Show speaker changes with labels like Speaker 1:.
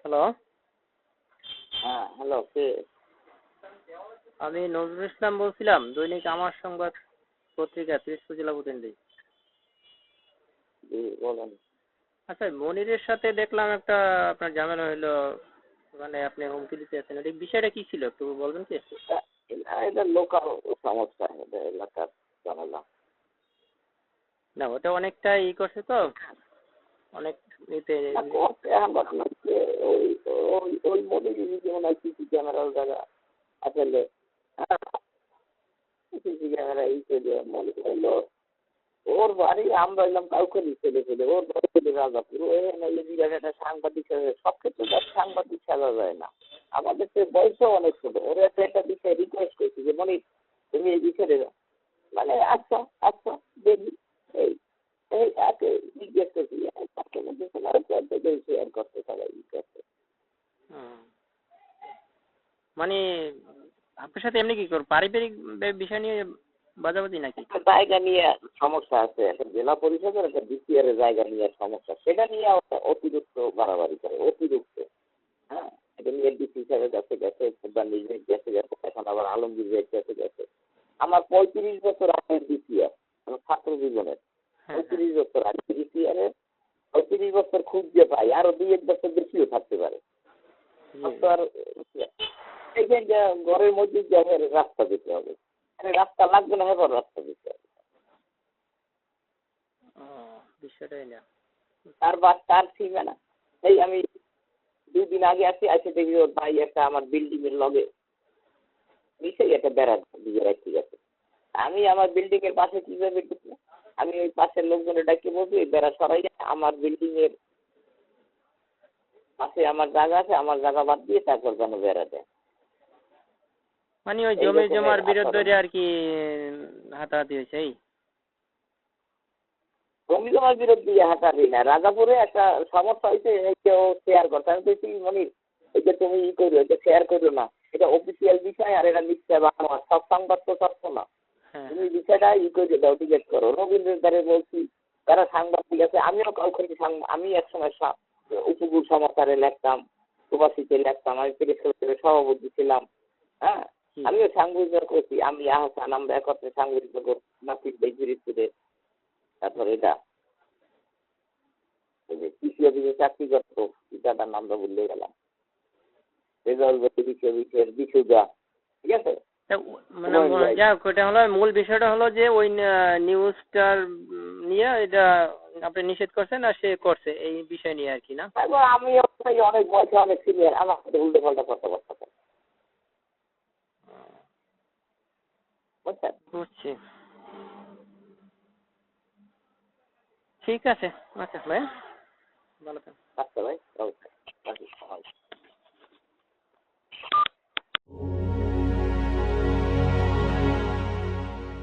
Speaker 1: Hello,
Speaker 2: হ্যাঁ, hello, কে?
Speaker 1: আমি নজরুল ইসলাম বলছিলাম, দৈনিক আমার সংবাদ পত্রিকা পিরোজপুর জেলা প্রতিনিধি।
Speaker 2: জি, বলেন।
Speaker 1: আচ্ছা, মনিরের সাথে দেখলাম একটা আপনার ঝামেলা হইলো, মানে আপনি হুমকি দিতে আছেন, ওই বিষয়টা কি ছিল একটু বলবেন কি?
Speaker 2: এটা লোকাল সমস্যা, এটা এলাকার ঝামেলা।
Speaker 1: না, ওটা অনেকটা করছে তো, অনেক এতে।
Speaker 2: করতে আমরা ওই ওই ওই মনে জিনিস যেমন সিসি ক্যামেরার জায়গা আসলে সিসি ক্যামেরা এই চলে মনে করলো ওর বাড়ি আমরা এলাম কাউকে ছেলে ফেলে ওর বাড়ি ছেলে রাজাপুর নাইলে বিরাট একটা সাংবাদিক সব ক্ষেত্রে তার সাংবাদিক সাজা যায় না। আমাদের তো বয়সও অনেক ছোট ওর একটা বিষয়ে রিকোয়েস্ট করছি যে মনে তুমি এই বিষয়ে মানে আচ্ছা আচ্ছা দেখি এই এই একে জিজ্ঞেস করছি তাকে মধ্যে শেয়ার করতে সবাই করতে।
Speaker 1: মানে আপনার সাথে এমনি কি কর পারিবারিক বিষয় নিয়ে বাজাবাজি নাকি?
Speaker 2: জায়গা নিয়ে সমস্যা আছে, একটা জেলা পরিষদের একটা বিসিআর এর জায়গা নিয়ে সমস্যা, সেটা নিয়ে অতিরিক্ত বাড়াবাড়ি করে অতিরিক্ত। হ্যাঁ, এটা নিয়ে ডিসি সাহেবের কাছে গেছে, প্রধান নির্বাহী কাছে গেছে, এখন আবার আলমগীর ভাইয়ের কাছে গেছে। আমার 35 বছর আগের বিসিআর, আমার ছাত্র জীবনের 35 বছর আগে বিসিআর এর 35 বছর খুঁজতে পাই, আরো 2-1 বছর বেশিও থাকতে পারে। আর এইখানে ঘরের মধ্যে রাস্তা দিতে হবে, রাস্তা লাগবে না, এবার রাস্তা দিতে হবে।
Speaker 1: বিষয়টাই না
Speaker 2: তার সীমানা এই আমি 2 দিন আগে আসে দেখি ওর ভাই একটা আমার বিল্ডিং এর লগে নিচেই একটা বেড়া দিয়ে রাখতে গেছে। আমি আমার বিল্ডিং এর পাশে কিভাবে ঢুকবো? আমি ওই পাশের লোকজনের ডাকে বলছি ওই বেড়া সরাই আমার বিল্ডিং এর পাশে আমার জায়গা আছে, আমার জায়গা বাদ দিয়ে তারপর যেন বেড়া দেয়।
Speaker 1: মানে ওই জমি জমার বিরুদ্ধে আর কি হাতাহাতি হয়েছে। এই
Speaker 2: জমি জমার বিরুদ্ধে হাঁটাবি না, রাজাপুরে একটা সমস্যা হয়েছে, কেউ শেয়ার করছে। আমি বলছি মানে এটা তুমি করো, এটা শেয়ার করো না, এটা অফিসিয়াল বিষয় আর এটা মিথ্যা বানোয়ার, সব সংবাদ তো সত্য না। তুমি বিষয়টা করে দাও, টিকেট করো। রবীন্দ্রের দ্বারে বলছি যারা সাংবাদিক আছে, আমিও কাউকে আমি একসময় উপকূল সমাচারে লিখতাম, প্রবাসীতে লিখতাম, আমি প্রেস ক্লাবের সভাপতি ছিলাম। হ্যাঁ, আমিও সাংবাদিকতা করছি, আমি আহসান আমরা একত্রে সাংবাদিকতা নাসির ভাই পিরিজপুরে। তারপর এটা কৃষি অফিসে চাকরি করতো, পিতাটার নামটা ভুলে গেলাম, রেজাউল ভাই কৃষি অফিসের বিশুদা, ঠিক আছে।
Speaker 1: মানে যাক, ওটা হলো মূল বিষয়টা হলো যে ওই নিউজটার নিয়ে এটা আপনি নিষেধ করছেন আর সে করছে এই বিষয় নিয়ে আর কি না।
Speaker 2: আমি অনেক বয়সে অনেক সিনিয়র, আমার সাথে উল্টো পাল্টা কথাবার্তা করে, বুঝছেন?
Speaker 1: বুঝছি, ঠিক আছে। আচ্ছা ভাই, ভালো থাকেন।
Speaker 2: আচ্ছা ভাই, ওকে।